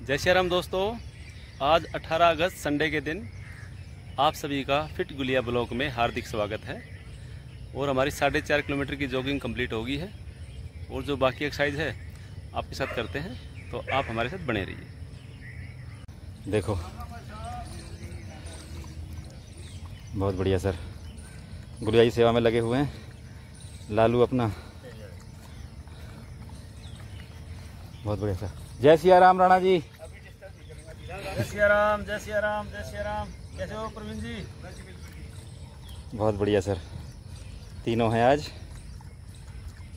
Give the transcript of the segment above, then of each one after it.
जय श्री राम दोस्तों, आज 18 अगस्त संडे के दिन आप सभी का फिट गुलिया ब्लॉक में हार्दिक स्वागत है। और हमारी 4.5 किलोमीटर की जॉगिंग कंप्लीट होगी है और जो बाकी एक्सरसाइज है आपके साथ करते हैं, तो आप हमारे साथ बने रहिए। देखो बहुत बढ़िया सर, गुलिया की सेवा में लगे हुए हैं। लालू अपना बहुत बढ़िया सर। जय सिया राम राणा जी। जय सिया राम, जय सिया राम, जय सिया राम। कैसे हो प्रवीण जी? बहुत बढ़िया सर। तीनों हैं आज।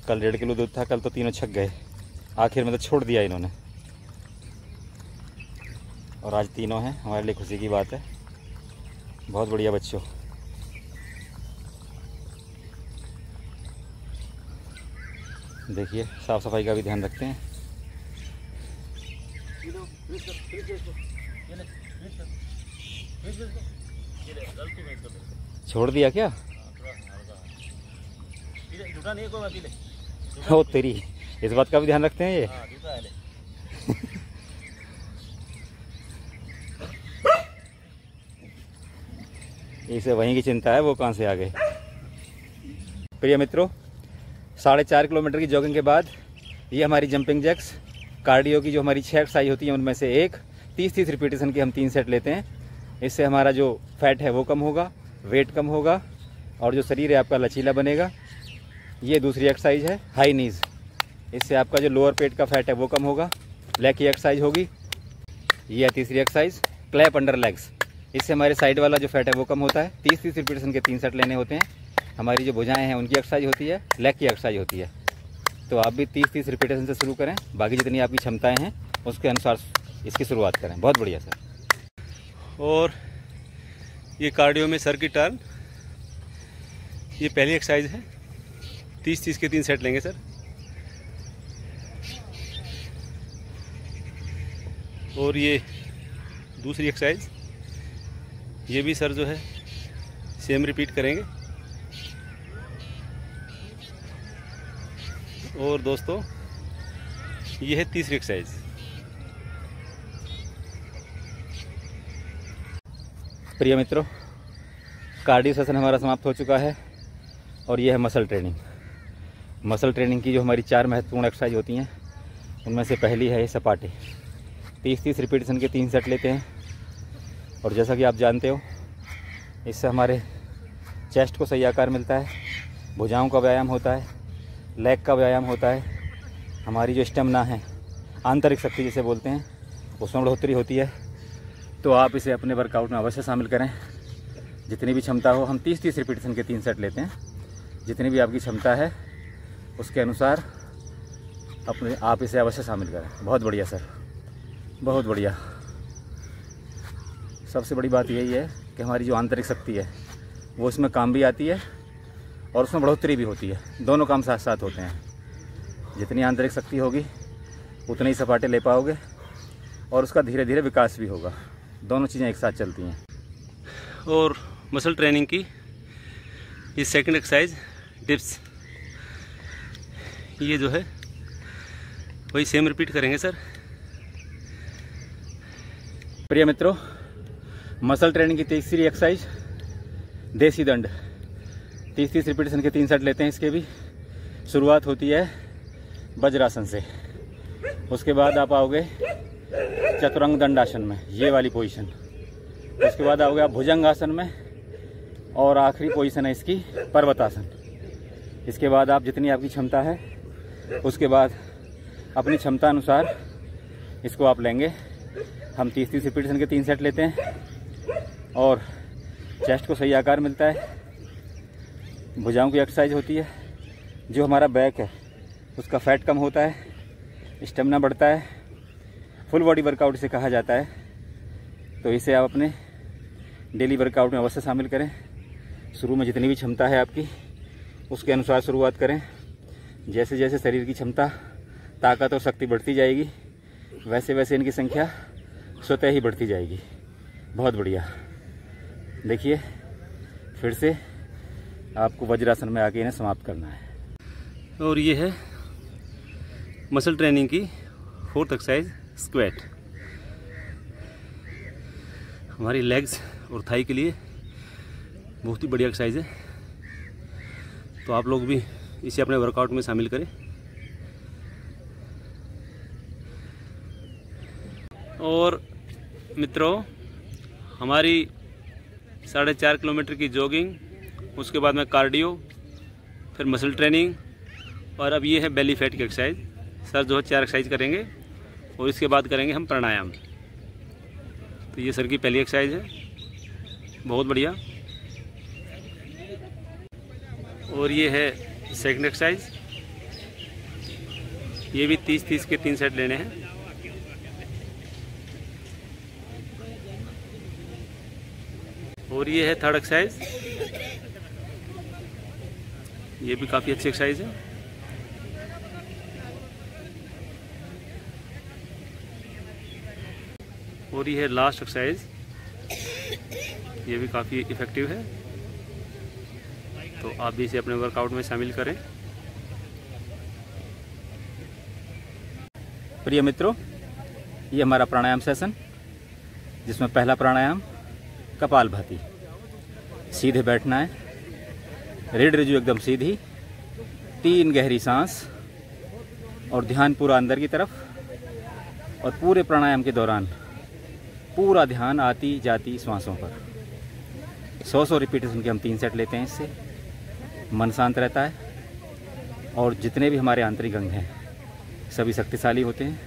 कल 1.5 किलो दूध था, कल तो तीनों छक गए। आखिर में तो छोड़ दिया इन्होंने, और आज तीनों हैं। हमारे लिए खुशी की बात है। बहुत बढ़िया बच्चों। देखिए साफ सफाई का भी ध्यान रखते हैं। छोड़ दिया क्या? ओ तेरी, इस बात का भी ध्यान रखते हैं ये। इसे वहीं की चिंता है, वो कहाँ से आ गए। प्रिय मित्रों, 4.5 किलोमीटर की जॉगिंग के बाद ये हमारी जंपिंग जैक्स कार्डियो की जो हमारी 6 एक्सरसाइज होती है उनमें से एक 30-30 रिपीटेशन की हम 3 सेट लेते हैं। इससे हमारा जो फैट है वो कम होगा, वेट कम होगा और जो शरीर है आपका लचीला बनेगा। ये दूसरी एक्सरसाइज है हाई नीज। इससे आपका जो लोअर पेट का फैट है वो कम होगा। लेग की एक्सरसाइज होगी। ये है तीसरी एक्सरसाइज क्लैप अंडर लेग्स। इससे हमारे साइड वाला जो फैट है वो कम होता है। 30-30 रिपीटेशन के 3 सेट लेने होते हैं। हमारी जो भुजाएं हैं उनकी एक्सरसाइज होती है, लेग की एक्सरसाइज होती है। तो आप भी 30-30 रिपीटेशन से शुरू करें। बाकी जितनी आपकी क्षमताएं हैं उसके अनुसार इसकी शुरुआत करें। बहुत बढ़िया सर। और ये कार्डियो में सर की टर्न, ये पहली एक्सरसाइज है। 30-30 के 3 सेट लेंगे सर। और ये दूसरी एक्सरसाइज, ये भी सर जो है सेम रिपीट करेंगे। और दोस्तों ये है तीसरी एक्सरसाइज। प्रिय मित्रों, कार्डियो सेशन हमारा समाप्त हो चुका है और ये है मसल ट्रेनिंग। मसल ट्रेनिंग की जो हमारी 4 महत्वपूर्ण एक्सरसाइज होती हैं उनमें से पहली है ये सपाटे। 30-30 रिपीटेशन के 3 सेट लेते हैं। और जैसा कि आप जानते हो, इससे हमारे चेस्ट को सही आकार मिलता है, भुजाओं का व्यायाम होता है, लेग का व्यायाम होता है। हमारी जो स्टेमिना है, आंतरिक शक्ति जिसे बोलते हैं, उसमें बढ़ोतरी होती है। तो आप इसे अपने वर्कआउट में अवश्य शामिल करें। जितनी भी क्षमता हो, हम 30-30 रिपीटेशन के 3 सेट लेते हैं। जितनी भी आपकी क्षमता है उसके अनुसार आप इसे अवश्य शामिल करें। बहुत बढ़िया सर, बहुत बढ़िया। सबसे बड़ी बात यही है कि हमारी जो आंतरिक शक्ति है वो इसमें काम भी आती है और उसमें बढ़ोतरी भी होती है। दोनों काम साथ साथ होते हैं। जितनी आंतरिक शक्ति होगी उतने ही सपाटे ले पाओगे और उसका धीरे धीरे विकास भी होगा। दोनों चीज़ें एक साथ चलती हैं। और मसल ट्रेनिंग की ये सेकंड एक्सरसाइज डिप्स, ये जो है वही सेम रिपीट करेंगे सर। प्रिय मित्रों, मसल ट्रेनिंग की तीसरी एक्सरसाइज देसी दंड। 30-30 रिपीटेशन के 3 सेट लेते हैं। इसके भी शुरुआत होती है वज्रासन से। उसके बाद आप आओगे चतुरंग दंडासन में, ये वाली पोजीशन। उसके बाद आओगे आप भुजंगासन में और आखिरी पोजीशन है इसकी पर्वतासन। इसके बाद आप जितनी आपकी क्षमता है उसके बाद अपनी क्षमता अनुसार इसको आप लेंगे। हम 30-30 रिपीटेशन के 3 सेट लेते हैं और चेस्ट को सही आकार मिलता है, भुजाओं की एक्सरसाइज होती है। जो हमारा बैक है उसका फैट कम होता है, स्टेमिना बढ़ता है। फुल बॉडी वर्कआउट इसे कहा जाता है। तो इसे आप अपने डेली वर्कआउट में अवश्य शामिल करें। शुरू में जितनी भी क्षमता है आपकी उसके अनुसार शुरुआत करें। जैसे जैसे शरीर की क्षमता, ताकत और शक्ति बढ़ती जाएगी वैसे वैसे इनकी संख्या स्वतः ही बढ़ती जाएगी। बहुत बढ़िया। देखिए फिर से आपको वज्रासन में आके इन्हें समाप्त करना है। और ये है मसल ट्रेनिंग की 4th एक्सरसाइज स्क्वैट। हमारी लेग्स और थाई के लिए बहुत ही बढ़िया एक्सरसाइज है। तो आप लोग भी इसे अपने वर्कआउट में शामिल करें। और मित्रों, हमारी 4.5 किलोमीटर की जॉगिंग, उसके बाद में कार्डियो, फिर मसल ट्रेनिंग, और अब ये है बेली फैट की एक्सरसाइज। सर जो है 4 एक्सरसाइज करेंगे और इसके बाद करेंगे हम प्राणायाम। तो ये सर की पहली एक्सरसाइज है, बहुत बढ़िया। और ये है सेकंड एक्सरसाइज, ये भी 30-30 के 3 सेट लेने हैं। और ये है थर्ड एक्सरसाइज, ये भी काफ़ी अच्छी एक्सरसाइज है। और ये है लास्ट एक्सरसाइज, ये भी काफ़ी इफ़ेक्टिव है। तो आप भी इसे अपने वर्कआउट में शामिल करें। प्रिय मित्रों, ये हमारा प्राणायाम सेशन, जिसमें पहला प्राणायाम कपालभाति। सीधे बैठना है, रीढ़ ऋजु एकदम सीधी, 3 गहरी सांस और ध्यान पूरा अंदर की तरफ। और पूरे प्राणायाम के दौरान पूरा ध्यान आती जाती श्वासों पर। 100 रिपीटेशन के हम 3 सेट लेते हैं। इससे मन शांत रहता है और जितने भी हमारे आंतरिक अंग हैं सभी शक्तिशाली होते हैं,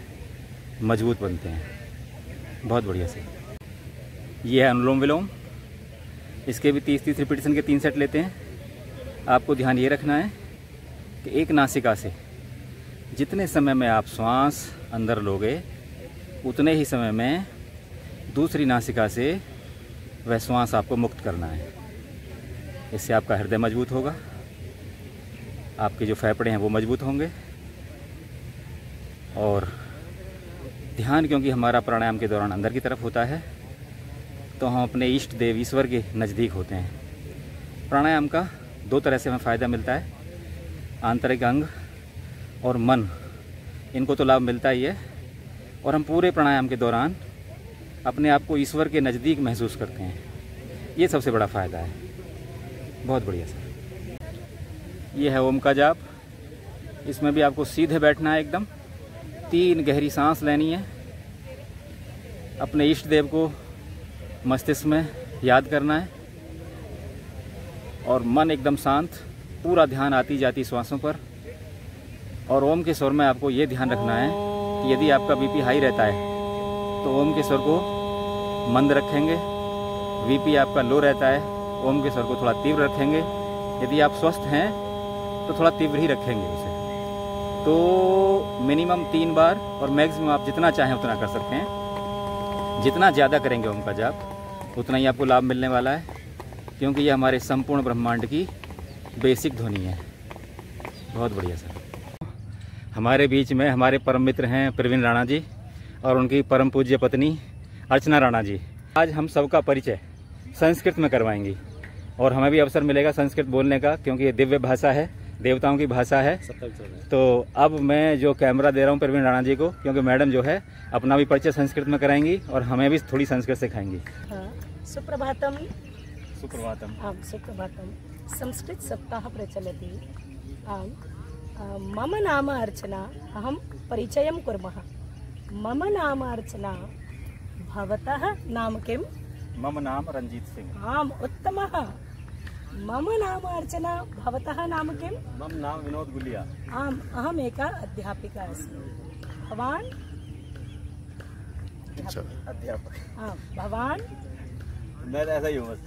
मजबूत बनते हैं। बहुत बढ़िया से। ये है अनुलोम विलोम, इसके भी 30-30 रिपीटेशन के 3 सेट लेते हैं। आपको ध्यान ये रखना है कि एक नासिका से जितने समय में आप श्वास अंदर लोगे, उतने ही समय में दूसरी नासिका से वह श्वास आपको मुक्त करना है। इससे आपका हृदय मजबूत होगा, आपके जो फेफड़े हैं वो मजबूत होंगे। और ध्यान, क्योंकि हमारा प्राणायाम के दौरान अंदर की तरफ होता है, तो हम अपने इष्ट देव ईश्वर के नज़दीक होते हैं। प्राणायाम का 2 तरह से हमें फ़ायदा मिलता है, आंतरिक अंग और मन, इनको तो लाभ मिलता ही है। और हम पूरे प्राणायाम के दौरान अपने आप को ईश्वर के नज़दीक महसूस करते हैं। ये सबसे बड़ा फ़ायदा है। बहुत बढ़िया सर। ये है ओम का जाप, इसमें भी आपको सीधे बैठना है, एकदम 3 गहरी सांस लेनी है। अपने इष्ट देव को मस्तिष्क में याद करना है और मन एकदम शांत, पूरा ध्यान आती जाती श्वासों पर। और ओम के स्वर में आपको ये ध्यान रखना है कि यदि आपका बीपी हाई रहता है तो ओम के स्वर को मंद रखेंगे। बीपी आपका लो रहता है, ओम के स्वर को थोड़ा तीव्र रखेंगे। यदि आप स्वस्थ हैं तो थोड़ा तीव्र ही रखेंगे उसे। तो मिनिमम 3 बार, और मैक्सिमम आप जितना चाहें उतना कर सकते हैं। जितना ज़्यादा करेंगे ओम का जाप, उतना ही आपको लाभ मिलने वाला है, क्योंकि ये हमारे संपूर्ण ब्रह्मांड की बेसिक ध्वनि है। बहुत बढ़िया सर। हमारे बीच में हमारे परम मित्र हैं प्रवीण राणा जी और उनकी परम पूज्य पत्नी अर्चना राणा जी। आज हम सबका परिचय संस्कृत में करवाएंगी और हमें भी अवसर मिलेगा संस्कृत बोलने का, क्योंकि ये दिव्य भाषा है, देवताओं की भाषा है। तो अब मैं जो कैमरा दे रहा हूँ प्रवीण राणा जी को, क्योंकि मैडम जो है अपना भी परिचय संस्कृत में कराएंगी और हमें भी थोड़ी संस्कृत सिखाएंगी। सुप्रभातम। सुप्रभातम। आम सुप्रभातम। संस्कृत सप्ताह प्रचलति। आम मम नाम अर्चना। अहम परिचयं कुर्मः। मम नाम अर्चना। भवतः नाम किम्? मम नाम रंजीत सिंह। आम उत्तमः। मम नाम अर्चना। भवतः नाम किम्? मम नाम विनोद गुलिया। आम अहम एका अध्यापिका अस्मि। भवान्? अध्यापक। आम भवान्? मैं ऐसा ही हूँ बस।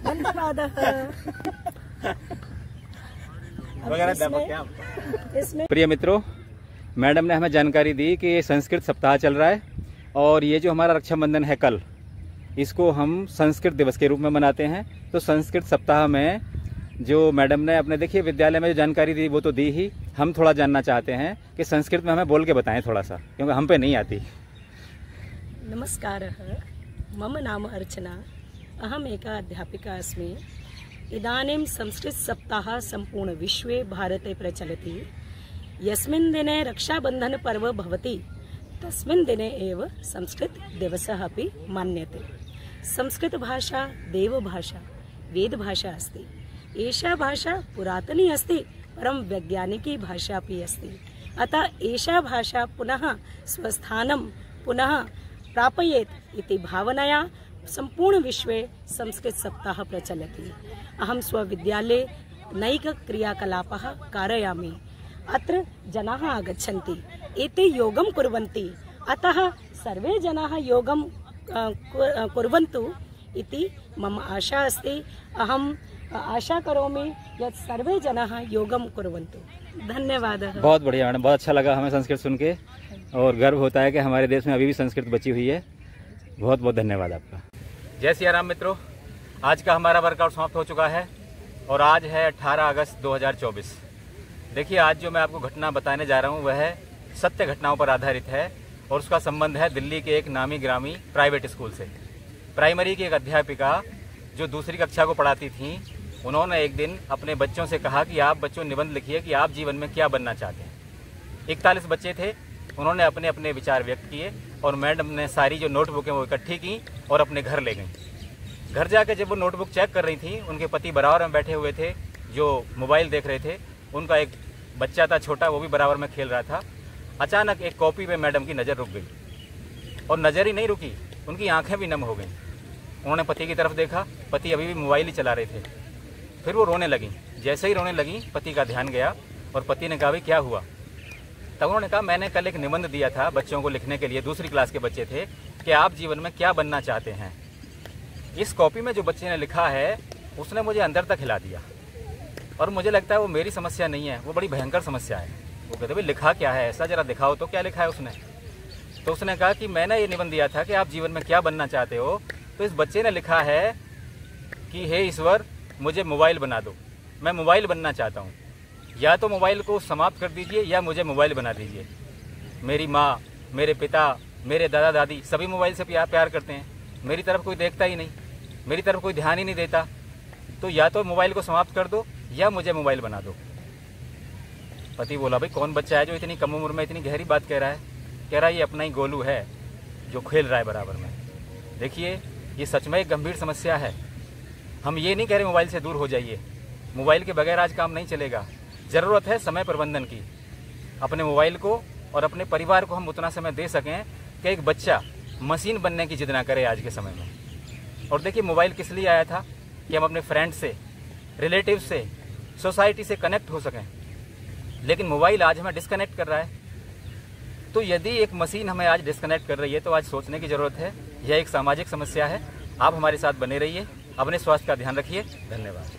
धन्यवादः। इसमें प्रिय मित्रों, मैडम ने हमें जानकारी दी कि ये संस्कृत सप्ताह चल रहा है और ये जो हमारा रक्षाबंधन है कल, इसको हम संस्कृत दिवस के रूप में मनाते हैं। तो संस्कृत सप्ताह में जो मैडम ने अपने, देखिए विद्यालय में जो जानकारी दी वो तो दी ही, हम थोड़ा जानना चाहते हैं कि संस्कृत में हमें बोल के बताएं थोड़ा सा, क्योंकि हम पे नहीं आती। नमस्कारः, मम नाम अर्चना। अहम एका अध्यापिका अस्मि। इदानीं संस्कृत सप्ताह संपूर्ण विश्वे भारते प्रचलति। यस्मिन् दिने रक्षाबंधन पर्व भवति तस्मिन् दिने एव संस्कृतदिवसः अपि मन्यते। संस्कृतभाषा देवभाषा वेदभाषा अस्ति। एषा भाषा पुरातनी अस्ति, परं वैज्ञानिकी भाषा अपि अस्ति। अतः एषा भाषा पुनः स्वस्थानं पुनः प्रापयेत् इति भावनया सम्पूर्णविश्वे संस्कृतसप्ताहः प्रचलति। अहं स्वविद्यालये नैकक्रियाकलापः कारयामि। अत्र जनाः आगच्छन्ति, एते योगं कुर्वन्ति, अतः सर्वे जनाः योगं कुर्वन्तु इति मम आशा अस्ति। अहं आशा करोमि यत् सर्वे जनाः योगं कुर्वन्तु। धन्यवादः। बहुत बढ़िया मैडम, बहुत अच्छा लगा हमें संस्कृत सुन के, और गर्व होता है कि हमारे देश में अभी भी संस्कृत बची हुई है। बहुत बहुत धन्यवाद आपका। जय सिया राम मित्रों, आज का हमारा वर्कआउट समाप्त हो चुका है और आज है 18 अगस्त 2024। देखिए, आज जो मैं आपको घटना बताने जा रहा हूँ वह सत्य घटनाओं पर आधारित है और उसका संबंध है दिल्ली के एक नामी ग्रामी प्राइवेट स्कूल से। प्राइमरी की एक अध्यापिका जो दूसरी कक्षा को पढ़ाती थी, उन्होंने एक दिन अपने बच्चों से कहा कि आप बच्चों निबंध लिखिए कि आप जीवन में क्या बनना चाहते हैं। 41 बच्चे थे, उन्होंने अपने अपने विचार व्यक्त किए और मैडम ने सारी जो नोटबुकें वो इकट्ठी की और अपने घर ले गई। घर जाकर जब वो नोटबुक चेक कर रही थी, उनके पति बराबर में बैठे हुए थे जो मोबाइल देख रहे थे। उनका एक बच्चा था छोटा, वो भी बराबर में खेल रहा था। अचानक एक कॉपी पे मैडम की नज़र रुक गई और नज़र ही नहीं रुकी, उनकी आंखें भी नम हो गईं। उन्होंने पति की तरफ देखा, पति अभी भी मोबाइल ही चला रहे थे। फिर वो रोने लगी। जैसे ही रोने लगी, पति का ध्यान गया और पति ने कहा, भाई क्या हुआ? तब उन्होंने कहा, मैंने कल एक निबंध दिया था बच्चों को लिखने के लिए, दूसरी क्लास के बच्चे थे, कि आप जीवन में क्या बनना चाहते हैं। इस कॉपी में जो बच्चे ने लिखा है उसने मुझे अंदर तक हिला दिया और मुझे लगता है वो मेरी समस्या नहीं है, वो बड़ी भयंकर समस्या है। वो कहते, भाई लिखा क्या है ऐसा, जरा दिखाओ तो क्या लिखा है उसने। तो उसने कहा कि मैंने ये निबंध दिया था कि आप जीवन में क्या बनना चाहते हो। तो इस बच्चे ने लिखा है कि हे ईश्वर, मुझे मोबाइल बना दो, मैं मोबाइल बनना चाहता हूँ। या तो मोबाइल को समाप्त कर दीजिए या मुझे मोबाइल बना दीजिए। मेरी माँ, मेरे पिता, मेरे दादा दादी सभी मोबाइल से प्यार करते हैं, मेरी तरफ कोई देखता ही नहीं, मेरी तरफ कोई ध्यान ही नहीं देता। तो या तो मोबाइल को समाप्त कर दो या मुझे मोबाइल बना दो। पति बोला, भाई कौन बच्चा है जो इतनी कम उम्र में इतनी गहरी बात कह रहा है? कह रहा है ये अपना ही गोलू है जो खेल रहा है बराबर में। देखिए, ये सच में एक गंभीर समस्या है। हम ये नहीं कह रहे मोबाइल से दूर हो जाइए, मोबाइल के बगैर आज काम नहीं चलेगा। ज़रूरत है समय प्रबंधन की। अपने मोबाइल को और अपने परिवार को हम उतना समय दे सकें कि एक बच्चा मशीन बनने की जिद ना करे आज के समय में। और देखिए, मोबाइल किस लिए आया था? कि हम अपने फ्रेंड से, रिलेटिव से, सोसाइटी से कनेक्ट हो सकें। लेकिन मोबाइल आज हमें डिस्कनेक्ट कर रहा है। तो यदि एक मशीन हमें आज डिस्कनेक्ट कर रही है तो आज सोचने की ज़रूरत है। यह एक सामाजिक समस्या है। आप हमारे साथ बने रहिए, अपने स्वास्थ्य का ध्यान रखिए। धन्यवाद।